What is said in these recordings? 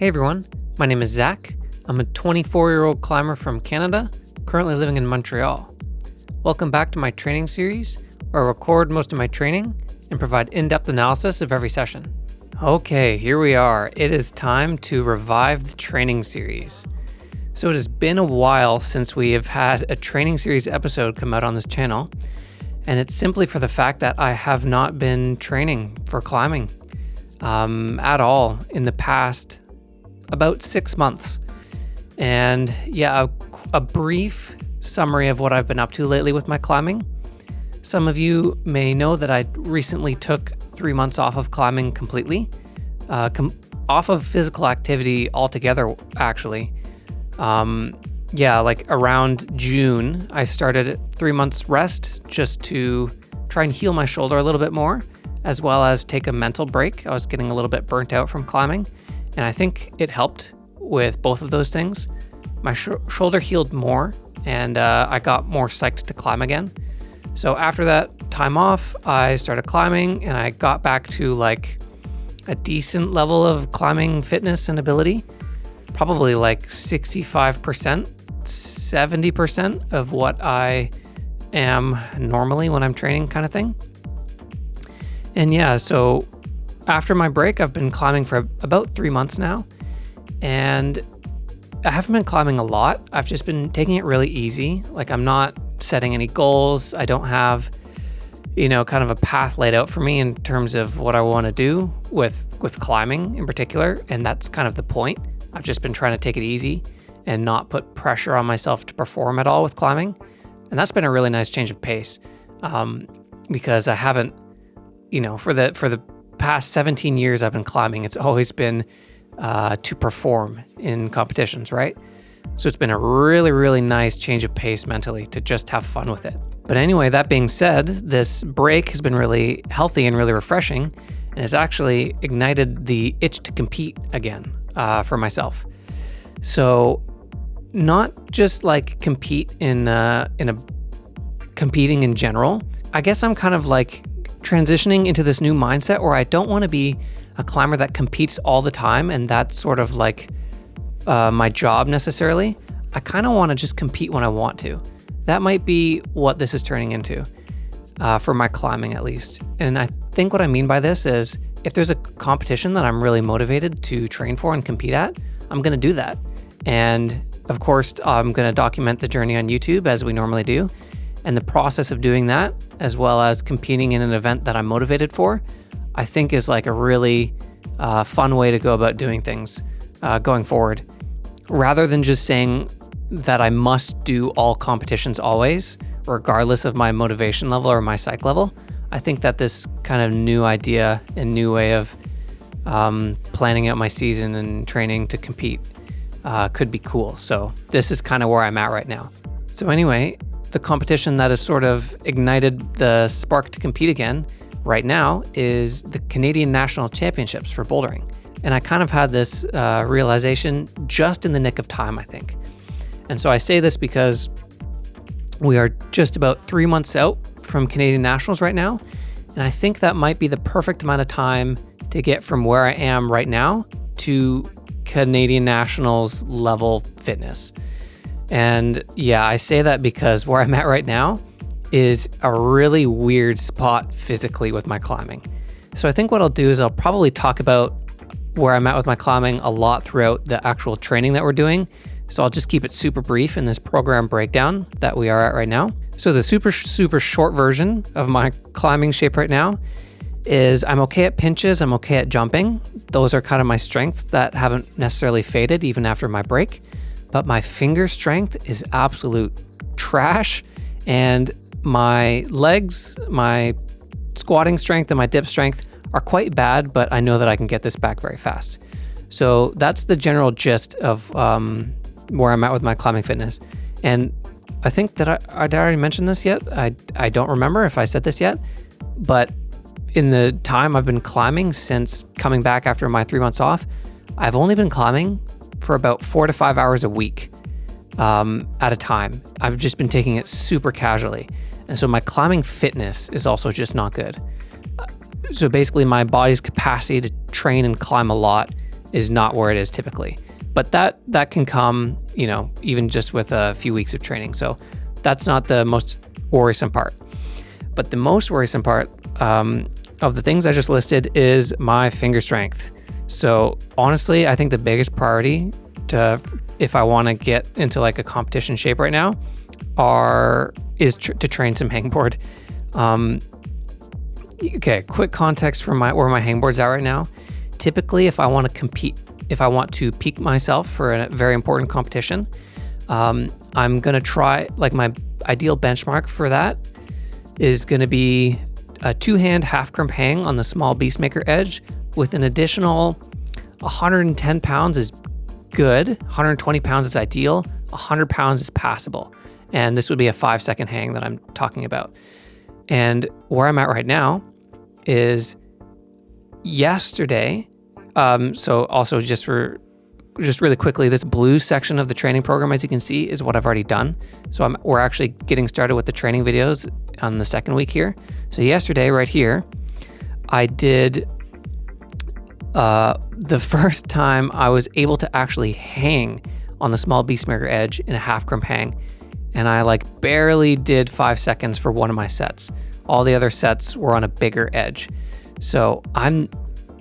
Hey everyone, my name is Zach. I'm a 24-year-old climber from Canada, currently living in Montreal. Welcome back to my training series, where I record most of my training and provide in-depth analysis of every session. Okay, here we are. It is time to revive the training series. So it has been a while since we have had a training series episode come out on this channel, and it's simply for the fact that I have not been training for climbing at all in the past about 6 months. And yeah, a brief summary of what I've been up to lately with my climbing. Some of you may know that I recently took 3 months off of climbing completely, off of physical activity altogether, actually. Like around June, I started 3 months rest just to try and heal my shoulder a little bit more, as well as take a mental break. I was getting a little bit burnt out from climbing, and I think it helped with both of those things. My shoulder healed more, and I got more psyched to climb again. So after that time off, I started climbing, and I got back to like a decent level of climbing fitness and ability, probably like 65%, 70% of what I am normally when I'm training, kind of thing. And yeah, so after my break, I've been climbing for about 3 months now, and I haven't been climbing a lot. I've just been taking it really easy. Like, I'm not setting any goals. I don't have, kind of a path laid out for me in terms of what I want to do with climbing in particular. And that's kind of the point. I've just been trying to take it easy and not put pressure on myself to perform at all with climbing. And that's been a really nice change of pace, because I haven't, for the past 17 years I've been climbing, it's always been to perform in competitions, right? So it's been a really, really nice change of pace mentally to just have fun with it. But anyway, that being said, this break has been really healthy and really refreshing, and has actually ignited the itch to compete again for myself. So not just like compete in a competing in general. I guess I'm kind of like transitioning into this new mindset where I don't want to be a climber that competes all the time, and that's sort of like my job necessarily. I kind of want to just compete when I want to. That might be what this is turning into, for my climbing at least. And I think what I mean by this is, if there's a competition that I'm really motivated to train for and compete at, I'm going to do that. And of course, I'm going to document the journey on YouTube as we normally do. And the process of doing that, as well as competing in an event that I'm motivated for, I think is like a really fun way to go about doing things going forward. Rather than just saying that I must do all competitions always, regardless of my motivation level or my psych level, I think that this kind of new idea and new way of planning out my season and training to compete could be cool. So this is kind of where I'm at right now. So anyway, the competition that has sort of ignited the spark to compete again right now is the Canadian National Championships for bouldering. And I kind of had this realization just in the nick of time, I think. And so I say this because we are just about 3 months out from Canadian Nationals right now. And I think that might be the perfect amount of time to get from where I am right now to Canadian Nationals level fitness. And yeah, I say that because where I'm at right now is a really weird spot physically with my climbing. So I think what I'll do is I'll probably talk about where I'm at with my climbing a lot throughout the actual training that we're doing. So I'll just keep it super brief in this program breakdown that we are at right now. So the super short version of my climbing shape right now is I'm okay at pinches, I'm okay at jumping. Those are kind of my strengths that haven't necessarily faded even after my break. But my finger strength is absolute trash, and my legs, my squatting strength, and my dip strength are quite bad, but I know that I can get this back very fast. So that's the general gist of where I'm at with my climbing fitness. And I think that I did I already mention this yet? I don't remember if I said this yet, but in the time I've been climbing since coming back after my 3 months off, I've only been climbing for about 4 to 5 hours a week at a time. I've just been taking it super casually. And so my climbing fitness is also just not good. So basically my body's capacity to train and climb a lot is not where it is typically. But that can come, even just with a few weeks of training. So that's not the most worrisome part. But the most worrisome part of the things I just listed is my finger strength. So honestly, I think the biggest priority if I want to get into like a competition shape right now is to train some hangboard. Okay, quick context for where my hangboard's at right now. Typically, if I want to compete, if I want to peak myself for a very important competition, I'm going to try, like my ideal benchmark for that is going to be a 2-hand half crimp hang on the small Beastmaker edge with an additional 110 pounds is good, 120 pounds is ideal, 100 pounds is passable. And this would be a 5-second hang that I'm talking about. And where I'm at right now is yesterday. So also just really quickly, this blue section of the training program, as you can see, is what I've already done. So we're actually getting started with the training videos on the second week here. So yesterday, right here, I did the first time I was able to actually hang on the small Beastmaker edge in a half crimp hang. And I like barely did 5 seconds for one of my sets. All the other sets were on a bigger edge. So I'm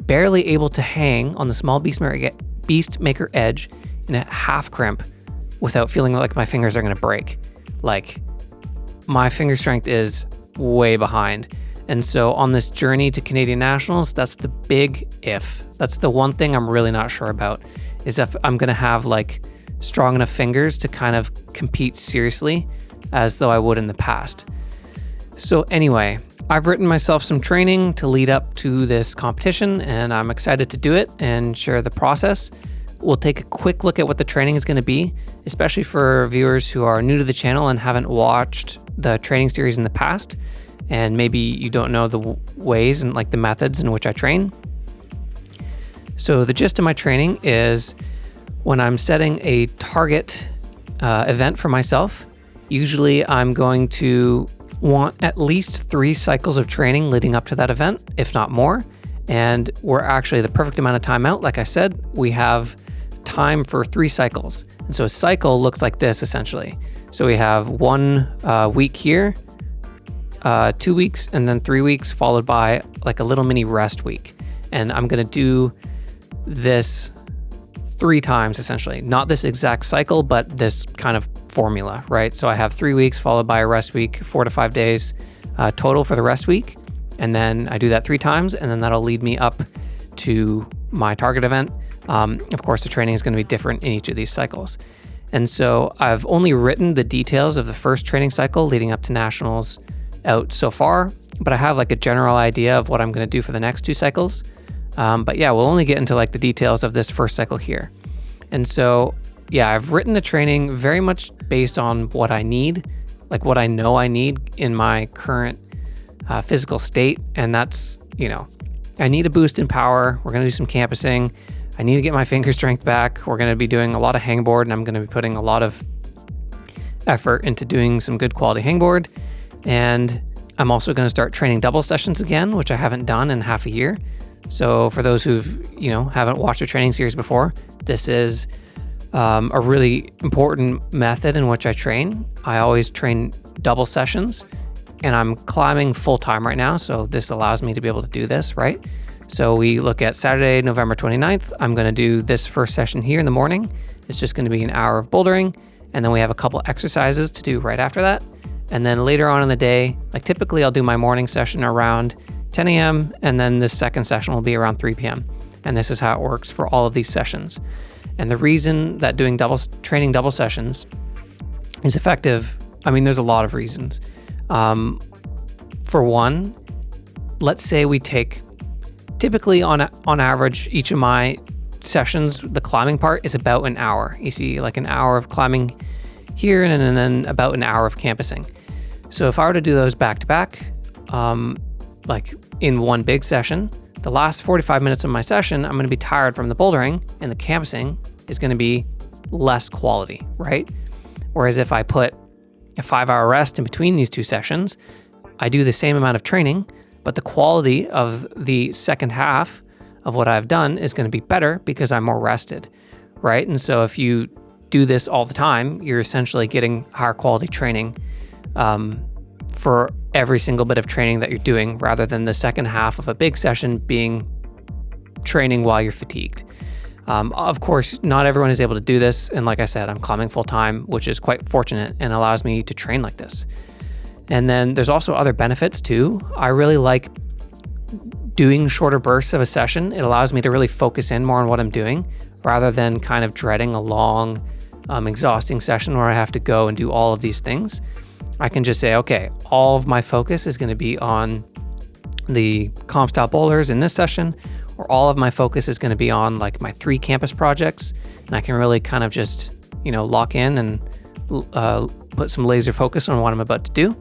barely able to hang on the small Beastmaker edge in a half crimp without feeling like my fingers are going to break. Like, my finger strength is way behind. And so on this journey to Canadian Nationals, that's the big if. That's the one thing I'm really not sure about, is if I'm going to have like strong enough fingers to kind of compete seriously as though I would in the past. So anyway, I've written myself some training to lead up to this competition, and I'm excited to do it and share the process. We'll take a quick look at what the training is going to be, especially for viewers who are new to the channel and haven't watched the training series in the past, and maybe you don't know the ways and like the methods in which I train. So the gist of my training is when I'm setting a target event for myself, usually I'm going to want at least 3 cycles of training leading up to that event, if not more. And we're actually the perfect amount of time out. Like I said, we have time for 3 cycles. And so a cycle looks like this essentially. So we have 1 week here, 2 weeks, and then 3 weeks, followed by like a little mini rest week. And I'm going to do this 3 times essentially, not this exact cycle, but this kind of formula, right? So I have 3 weeks followed by a rest week, 4 to 5 days total for the rest week. And then I do that 3 times, and then that'll lead me up to my target event. Of course, the training is going to be different in each of these cycles. And so I've only written the details of the first training cycle leading up to nationals out so far, but I have like a general idea of what I'm going to do for the next 2 cycles. But yeah, we'll only get into like the details of this first cycle here. And so, yeah, I've written the training very much based on what I need, like what I know I need in my current physical state. And that's, I need a boost in power. We're going to do some campusing. I need to get my finger strength back. We're going to be doing a lot of hangboard, and I'm going to be putting a lot of effort into doing some good quality hangboard. And I'm also going to start training double sessions again, which I haven't done in half a year. So for those who've, haven't watched a training series before, this is a really important method in which I train. I always train double sessions, and I'm climbing full time right now. So this allows me to be able to do this, right? So we look at Saturday, November 29th. I'm going to do this first session here in the morning. It's just going to be an hour of bouldering. And then we have a couple exercises to do right after that. And then later on in the day, like typically I'll do my morning session around 10 a.m. and then this second session will be around 3 p.m. And this is how it works for all of these sessions. And the reason that training double sessions is effective, there's a lot of reasons. For one, let's say we take, typically on average, each of my sessions, the climbing part is about an hour. You see like an hour of climbing here and then about an hour of campusing. So if I were to do those back to back, like in one big session, the last 45 minutes of my session, I'm going to be tired from the bouldering, and the campusing is going to be less quality, right? Whereas if I put a 5-hour rest in between these 2 sessions, I do the same amount of training, but the quality of the second half of what I've done is going to be better because I'm more rested, right? And so if you do this all the time, you're essentially getting higher quality training for every single bit of training that you're doing, rather than the second half of a big session being training while you're fatigued. Of course, not everyone is able to do this. And like I said, I'm climbing full time, which is quite fortunate and allows me to train like this. And then there's also other benefits too. I really like doing shorter bursts of a session. It allows me to really focus in more on what I'm doing rather than kind of dreading a long, exhausting session where I have to go and do all of these things. I can just say, okay, all of my focus is going to be on the comp style boulders in this session, or all of my focus is going to be on like my 3 campus projects. And I can really kind of just, lock in and put some laser focus on what I'm about to do.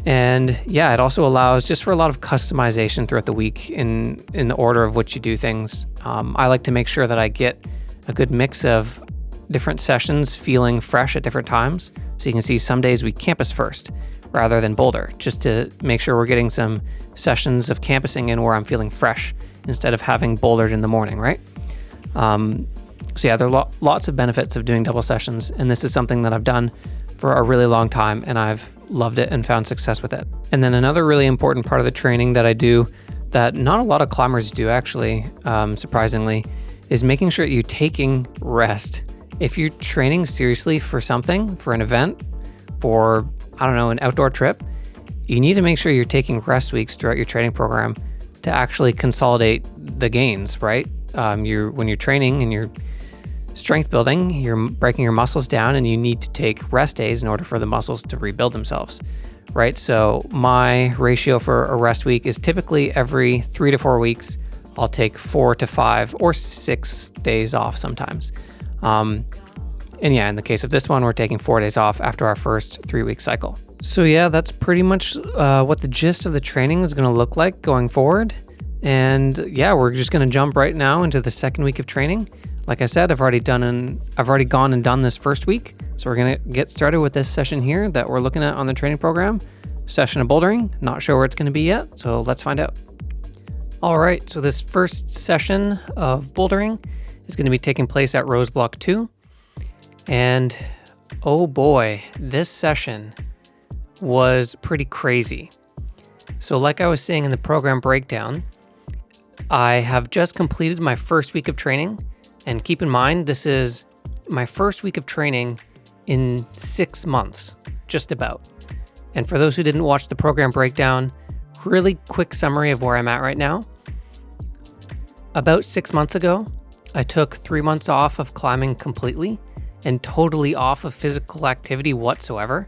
And yeah, it also allows just for a lot of customization throughout the week in the order of which you do things. I like to make sure that I get a good mix of different sessions feeling fresh at different times. So you can see some days we campus first rather than boulder, just to make sure we're getting some sessions of campusing in where I'm feeling fresh instead of having bouldered in the morning, right? So yeah, there are lots of benefits of doing double sessions, and this is something that I've done for a really long time, and I've loved it and found success with it. And then another really important part of the training that I do that not a lot of climbers do actually, surprisingly, is making sure you're taking rest. If you're training seriously for something, for an event, for, an outdoor trip, you need to make sure you're taking rest weeks throughout your training program to actually consolidate the gains, right? When you're training and you're strength building, you're breaking your muscles down and you need to take rest days in order for the muscles to rebuild themselves, right? So my ratio for a rest week is typically every 3 to 4 weeks, I'll take 4 to 5 or 6 days off sometimes. And yeah, in the case of this one, we're taking 4 days off after our first 3-week cycle. So yeah, that's pretty much what the gist of the training is going to look like going forward. And yeah, we're just going to jump right now into the second week of training. Like I said, I've already gone and done this first week. So we're going to get started with this session here that we're looking at on the training program. Session of bouldering. Not sure where it's going to be yet, so let's find out. All right, so this first session of bouldering is going to be taking place at Rose Block 2. And oh boy, this session was pretty crazy. So like I was saying in the program breakdown, I have just completed my first week of training. And keep in mind, this is my first week of training in 6 months, just about. And for those who didn't watch the program breakdown, really quick summary of where I'm at right now. About 6 months ago, I took 3 months off of climbing completely and totally off of physical activity whatsoever.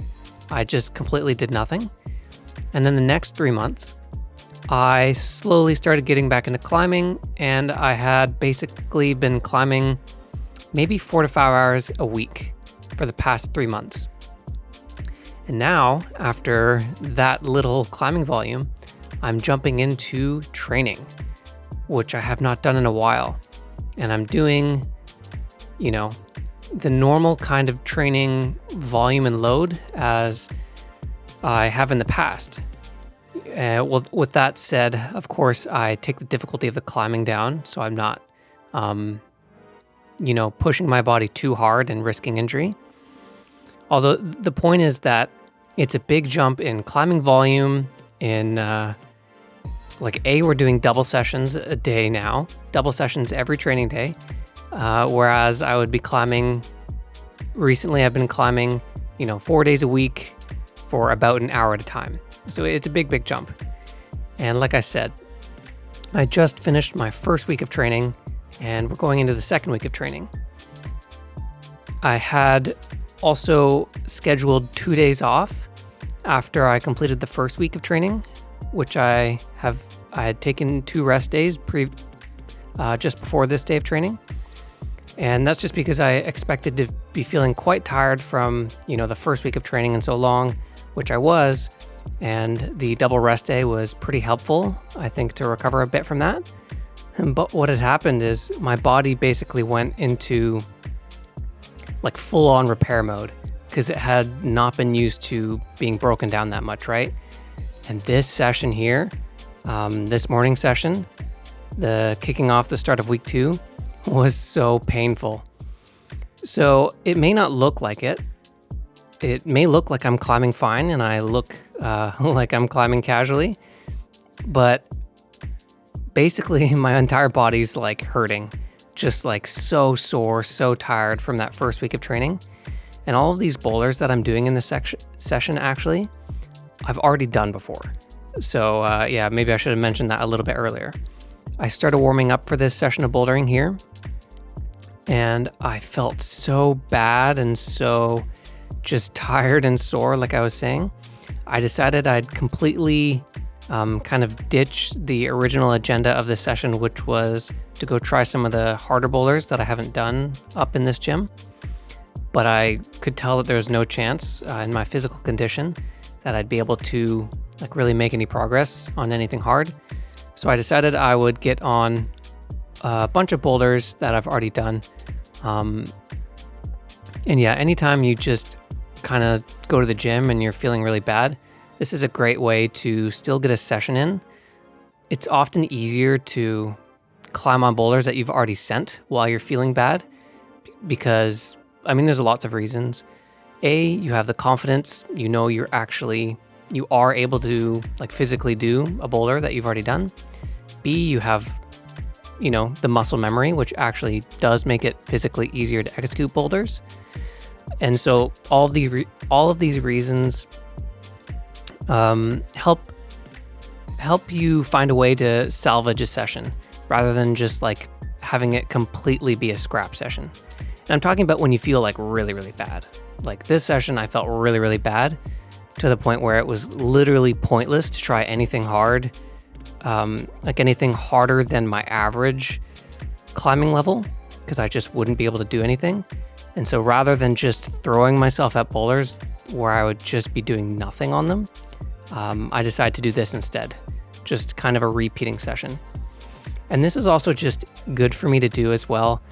I just completely did nothing. And then the next 3 months, I slowly started getting back into climbing, and I had basically been climbing maybe 4 to 5 hours a week for the past 3 months. And now, after that little climbing volume, I'm jumping into training, which I have not done in a while. And I'm doing, the normal kind of training volume and load as I have in the past. Well, with that said, of course, I take the difficulty of the climbing down, so I'm not, pushing my body too hard and risking injury. Although the point is that it's a big jump in climbing volume. We're doing double sessions a day now, double sessions every training day. Whereas I would be climbing, recently I've been climbing, 4 days a week for about an hour at a time. So it's a big jump. And like I said, I just finished my first week of training and we're going into the second week of training. I had also scheduled 2 days off after I completed the first week of training, which I had taken 2 rest days just before this day of training. And that's just because I expected to be feeling quite tired from, the first week of training and so long, which I was. And the double rest day was pretty helpful, I think, to recover a bit from that. But what had happened is my body basically went into full-on repair mode because it had not been used to being broken down that much, right? And this session here, this morning session, the kicking off the start of week 2 was so painful. So it may not look like it. It may look like I'm climbing fine and I look like I'm climbing casually, but basically my entire body's like hurting, just like so sore, so tired from that first week of training. And all of these boulders that I'm doing in this session, actually, I've already done before. So yeah, maybe I should have mentioned that a little bit earlier. I started warming up for this session of bouldering here, and I felt so bad and so just tired and sore, like I was saying. I decided I'd completely kind of ditch the original agenda of this session, which was to go try some of the harder boulders that I haven't done up in this gym. But I could tell that there was no chance in my physical condition that I'd be able to like really make any progress on anything hard. So I decided I would get on a bunch of boulders that I've already done. And yeah, anytime you just kind of go to the gym and you're feeling really bad, this is a great way to still get a session in. It's often easier to climb on boulders that you've already sent while you're feeling bad because, I mean, there's lots of reasons. A, you have the confidence, you know you are able to like physically do a boulder that you've already done. B, you have, the muscle memory, which actually does make it physically easier to execute boulders. And so all of these reasons help you find a way to salvage a session rather than just like having it completely be a scrap session. And I'm talking about when you feel like really, really bad. Like this session, I felt really, really bad to the point where it was literally pointless to try anything hard, like anything harder than my average climbing level, because I just wouldn't be able to do anything. And so rather than just throwing myself at boulders where I would just be doing nothing on them, I decided to do this instead, just kind of a repeating session. And this is also just good for me to do as well,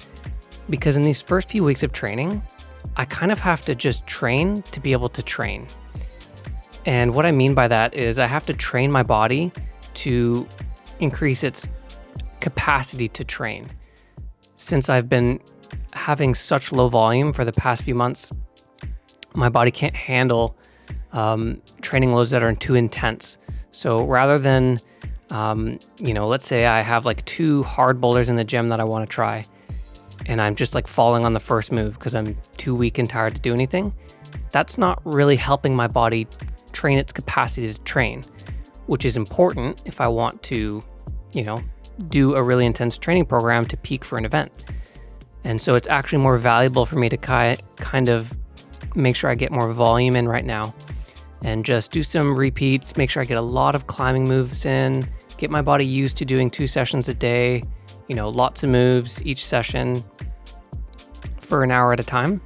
because in these first few weeks of training, I kind of have to just train to be able to train. And what I mean by that is I have to train my body to increase its capacity to train. Since I've been having such low volume for the past few months, my body can't handle training loads that are too intense. So rather than, let's say I have like 2 hard boulders in the gym that I want to try, and I'm just like falling on the first move because I'm too weak and tired to do anything, that's not really helping my body train its capacity to train, which is important if I want to, do a really intense training program to peak for an event. And so it's actually more valuable for me to kind of make sure I get more volume in right now and just do some repeats, make sure I get a lot of climbing moves in, get my body used to doing 2 sessions a day, lots of moves each session for an hour at a time.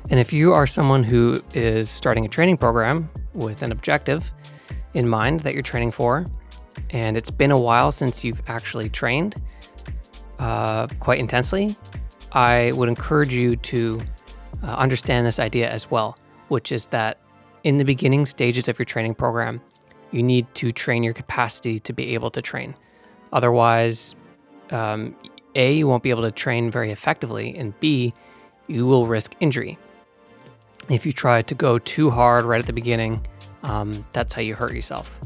And if you are someone who is starting a training program with an objective in mind that you're training for, and it's been a while since you've actually trained quite intensely, I would encourage you to understand this idea as well, which is that in the beginning stages of your training program, you need to train your capacity to be able to train. Otherwise, A, you won't be able to train very effectively, and B, you will risk injury. If you try to go too hard right at the beginning, that's how you hurt yourself.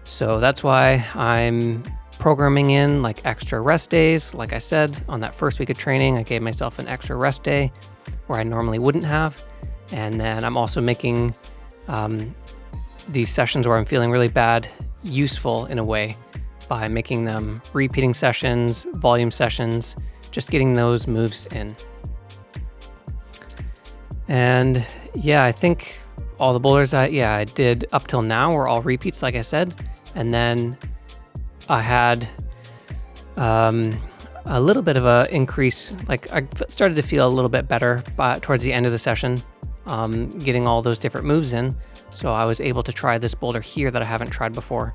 So that's why I'm programming in like extra rest days. Like I said, on that first week of training, I gave myself an extra rest day where I normally wouldn't have. And then I'm also making these sessions where I'm feeling really bad useful in a way by making them repeating sessions, volume sessions, just getting those moves in. And yeah, I think all the boulders I did up till now were all repeats, like I said. And then I had a little bit of a increase, like I started to feel a little bit better towards the end of the session, getting all those different moves in. So I was able to try this boulder here that I haven't tried before.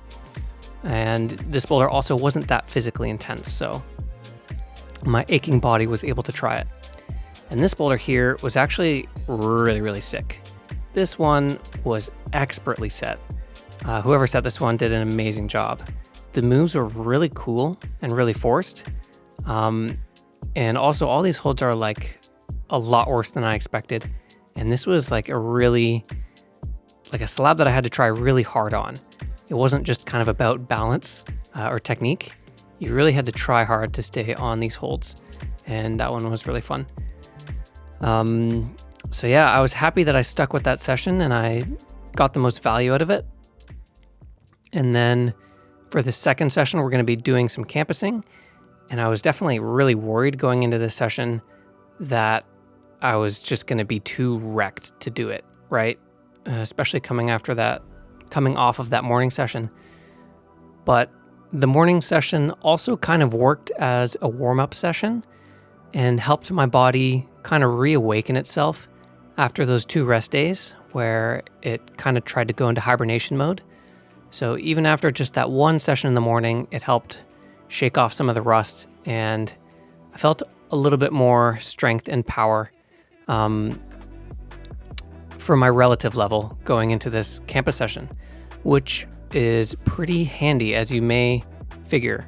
And this boulder also wasn't that physically intense, so my aching body was able to try it. And this boulder here was actually really, really sick. This one was expertly set. Whoever set this one did an amazing job. The moves were really cool and really forced. And also all these holds are like a lot worse than I expected. And this was like a slab that I had to try really hard on. It wasn't just kind of about balance or technique. You really had to try hard to stay on these holds. And that one was really fun. So yeah, I was happy that I stuck with that session and I got the most value out of it. And then for the second session, we're going to be doing some campusing. And I was definitely really worried going into this session that I was just going to be too wrecked to do it, right? Especially coming off of that morning session. But the morning session also kind of worked as a warm-up session and helped my body kind of reawaken itself after those 2 rest days where it kind of tried to go into hibernation mode. So even after just that one session in the morning, it helped shake off some of the rust, and I felt a little bit more strength and power for my relative level going into this campus session, which is pretty handy, as you may figure.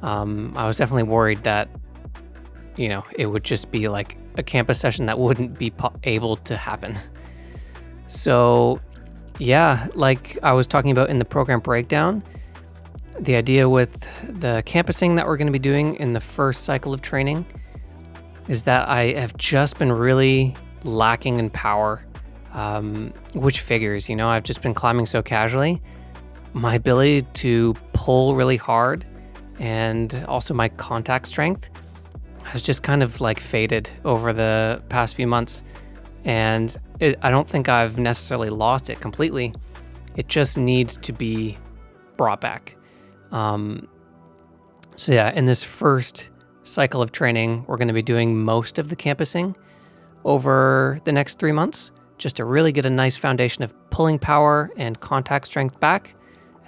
I was definitely worried that, it would just be like a campus session that wouldn't be able to happen. So yeah, like I was talking about in the program breakdown, the idea with the campusing that we're going to be doing in the first cycle of training is that I have just been really lacking in power, which figures, I've just been climbing so casually. My ability to pull really hard and also my contact strength has just kind of like faded over the past few months. And I don't think I've necessarily lost it completely. It just needs to be brought back. So yeah, in this first cycle of training, we're going to be doing most of the campusing over the next 3 months, just to really get a nice foundation of pulling power and contact strength back.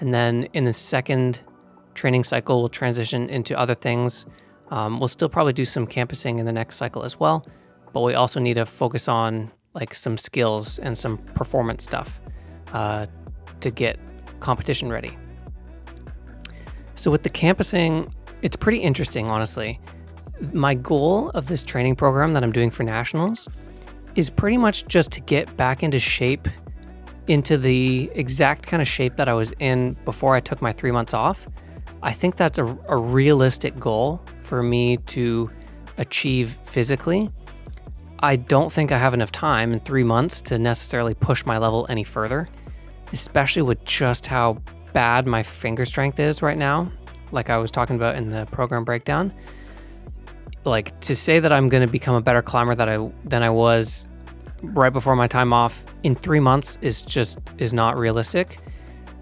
And then in the second training cycle, we'll transition into other things. We'll still probably do some campusing in the next cycle as well, but we also need to focus on like some skills and some performance stuff to get competition ready. So with the campusing, it's pretty interesting, honestly. My goal of this training program that I'm doing for nationals is pretty much just to get back into shape, into the exact kind of shape that I was in before I took my 3 months off. I think that's a realistic goal for me to achieve physically. I don't think I have enough time in 3 months to necessarily push my level any further, especially with just how bad my finger strength is right now, like I was talking about in the program breakdown. Like, to say that I'm going to become a better climber than I was right before my time off in 3 months is not realistic.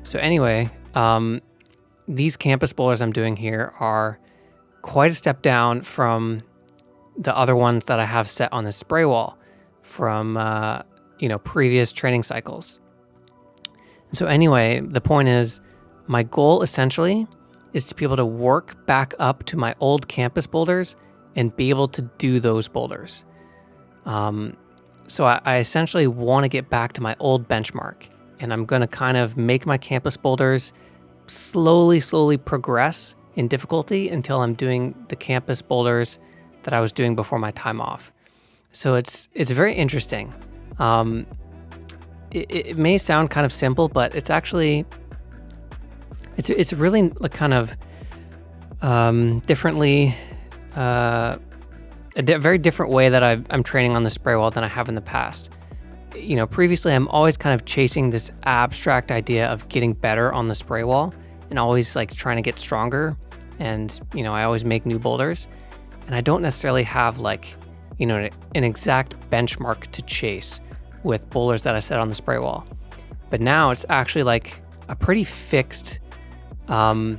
So anyway, these campus boulders I'm doing here are quite a step down from the other ones that I have set on the spray wall from previous training cycles. So anyway, the point is, my goal essentially is to be able to work back up to my old campus boulders and be able to do those boulders. So I essentially want to get back to my old benchmark, and I'm going to kind of make my campus boulders slowly progress in difficulty until I'm doing the campus boulders that I was doing before my time off. So it's very interesting. It may sound kind of simple, but it's actually it's really like kind of differently. A very different way that I'm training on the spray wall than I have in the past. Previously I'm always kind of chasing this abstract idea of getting better on the spray wall and always like trying to get stronger. And, I always make new boulders, and I don't necessarily have like, an exact benchmark to chase with boulders that I set on the spray wall. But now it's actually like a pretty fixed benchmark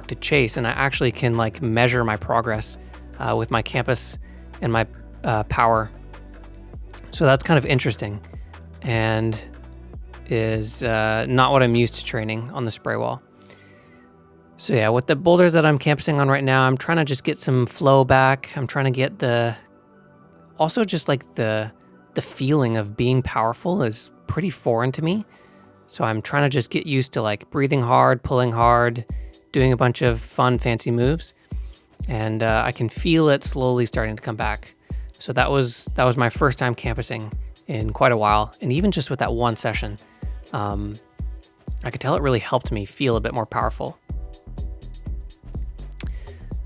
to chase, and I actually can like measure my progress with my campus and my power. So that's kind of interesting, and is not what I'm used to training on the spray wall. So yeah, with the boulders that I'm campusing on right now, I'm trying to just get some flow back. I'm trying to get the feeling of being powerful is pretty foreign to me. So I'm trying to just get used to like breathing hard, pulling hard, doing a bunch of fun, fancy moves. And I can feel it slowly starting to come back. So that was my first time campusing in quite a while. And even just with that one session, I could tell it really helped me feel a bit more powerful.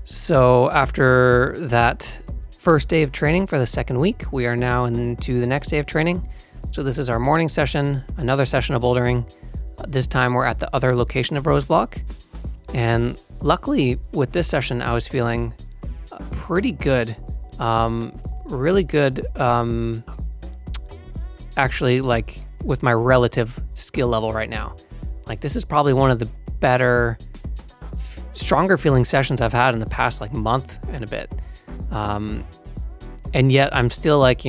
So after that first day of training for the second week, we are now into the next day of training. So this is our morning session, another session of bouldering. This time we're at the other location of Roseblock. And luckily with this session, I was feeling pretty good, really good, actually, like with my relative skill level right now. Like this is probably one of the better, stronger feeling sessions I've had in the past like month and a bit. And yet I'm still like,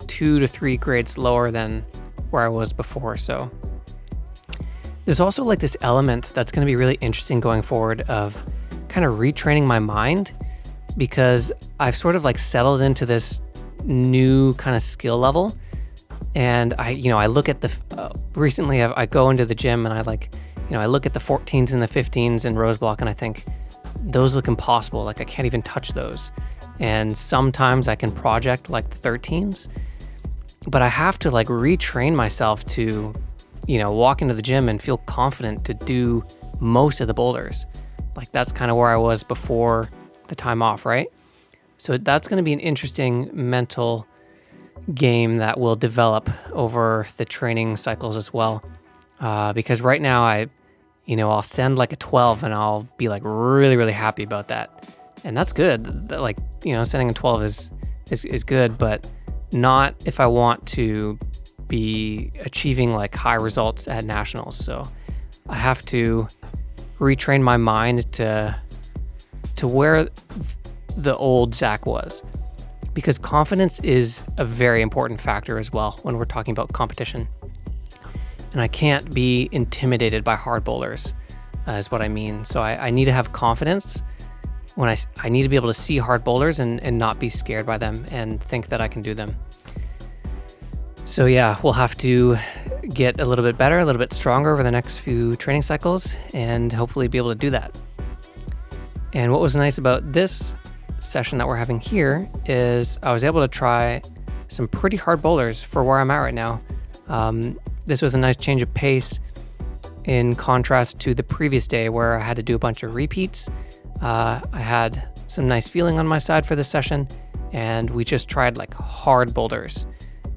2 to 3 grades lower than where I was before. So there's also like this element that's going to be really interesting going forward of kind of retraining my mind, because I've sort of like settled into this new kind of skill level. And I look at recently I go into the gym and I look at the 14s and the 15s in Roseblock and I think those look impossible. Like I can't even touch those. And sometimes I can project like the 13s, but I have to like retrain myself to, walk into the gym and feel confident to do most of the boulders. Like that's kind of where I was before the time off, right? So that's going to be an interesting mental game that will develop over the training cycles as well. Because right now I'll send like a 12 and I'll be like really, really happy about that. And that's good. Like, sending a 12 is good, but not if I want to be achieving like high results at nationals. So I have to retrain my mind to where the old Zach was, because confidence is a very important factor as well when we're talking about competition. And I can't be intimidated by hard boulders, is what I mean. So I need to have confidence when I need to be able to see hard boulders and not be scared by them and think that I can do them. So yeah, we'll have to get a little bit better, a little bit stronger over the next few training cycles and hopefully be able to do that. And what was nice about this session that we're having here is I was able to try some pretty hard boulders for where I'm at right now. This was a nice change of pace in contrast to the previous day where I had to do a bunch of repeats. I had some nice feeling on my side for this session, and we just tried like hard boulders,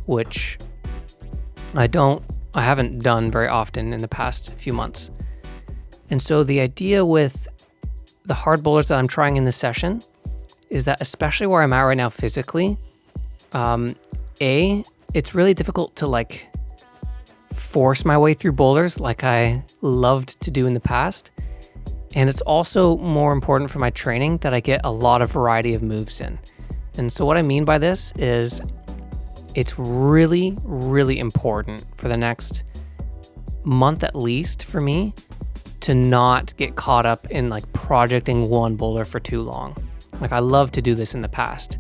which I haven't done very often in the past few months. And so the idea with the hard boulders that I'm trying in this session is that, especially where I'm at right now physically, it's really difficult to like force my way through boulders like I loved to do in the past. And it's also more important for my training that I get a lot of variety of moves in. And so what I mean by this is it's really, really important for the next month at least for me to not get caught up in like projecting one boulder for too long. Like I loved to do this in the past.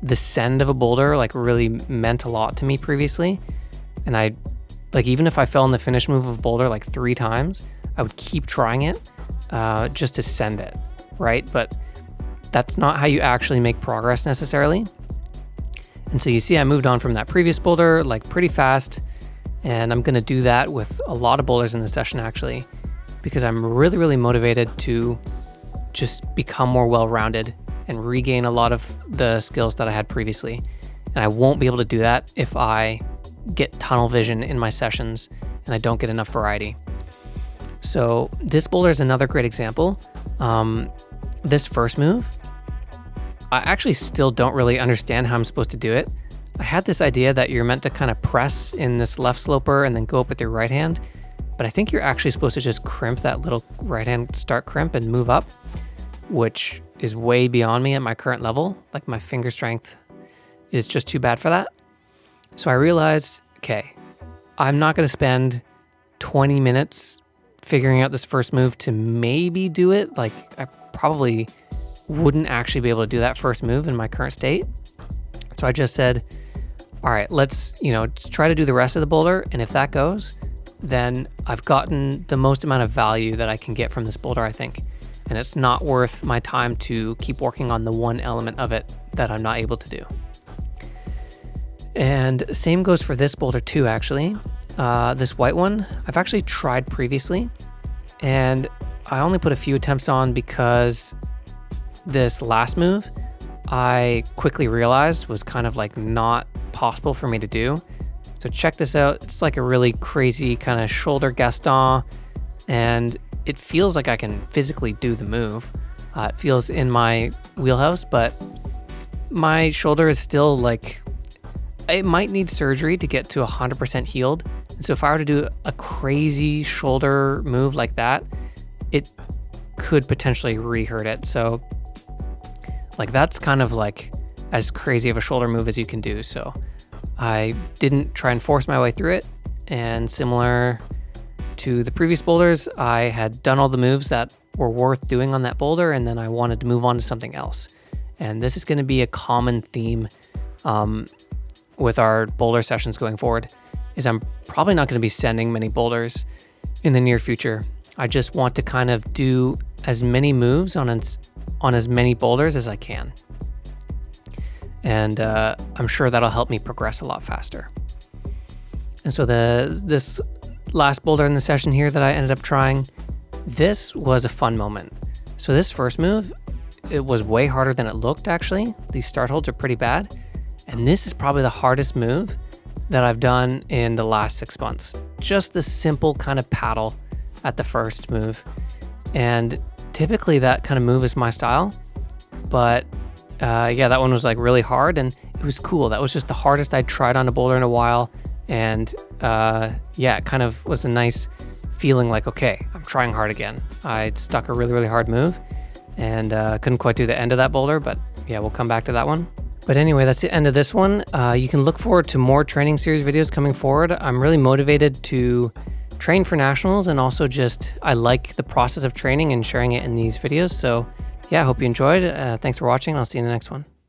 The send of a boulder like really meant a lot to me previously. And I like, even if I fell in the finish move of a boulder like 3 times, I would keep trying it just to send it, right? But that's not how you actually make progress necessarily. And so you see I moved on from that previous boulder like pretty fast, and I'm gonna do that with a lot of boulders in the session actually, because I'm really, really motivated to just become more well-rounded and regain a lot of the skills that I had previously. And I won't be able to do that if I get tunnel vision in my sessions and I don't get enough variety. So this boulder is another great example. This first move, I actually still don't really understand how I'm supposed to do it. I had this idea that you're meant to kind of press in this left sloper and then go up with your right hand, but I think you're actually supposed to just crimp that little right hand start crimp and move up, which is way beyond me at my current level. Like my finger strength is just too bad for that. So I realized, okay, I'm not going to spend 20 minutes figuring out this first move to maybe do it. Like I probably wouldn't actually be able to do that first move in my current state. So I just said, all right, let's try to do the rest of the boulder. And if that goes, then I've gotten the most amount of value that I can get from this boulder, I think. And it's not worth my time to keep working on the one element of it that I'm not able to do. And same goes for this boulder too, actually. This white one, I've actually tried previously, and I only put a few attempts on because this last move I quickly realized was kind of like not possible for me to do. So check this out. It's like a really crazy kind of shoulder Gaston, and it feels like I can physically do the move. It feels in my wheelhouse, but my shoulder is still like, it might need surgery to get to 100% healed. And so if I were to do a crazy shoulder move like that, it could potentially re-hurt it. So like that's kind of like as crazy of a shoulder move as you can do. So I didn't try and force my way through it. And similar to the previous boulders, I had done all the moves that were worth doing on that boulder, and then I wanted to move on to something else. And this is going to be a common theme with our boulder sessions going forward, is I'm probably not going to be sending many boulders in the near future. I just want to kind of do as many moves on as many boulders as I can. And I'm sure that'll help me progress a lot faster. And so this last boulder in the session here that I ended up trying, this was a fun moment. So this first move, it was way harder than it looked actually. These start holds are pretty bad. And this is probably the hardest move that I've done in the last 6 months. Just the simple kind of paddle at the first move. And typically that kind of move is my style, but yeah, that one was like really hard and it was cool. That was just the hardest I'd tried on a boulder in a while. And yeah, it kind of was a nice feeling like, okay, I'm trying hard again. I'd stuck a really, really hard move and couldn't quite do the end of that boulder, but yeah, we'll come back to that one. But anyway, that's the end of this one. You can look forward to more training series videos coming forward. I'm really motivated to train for nationals, and also just, I like the process of training and sharing it in these videos. So yeah, I hope you enjoyed. Thanks for watching. I'll see you in the next one.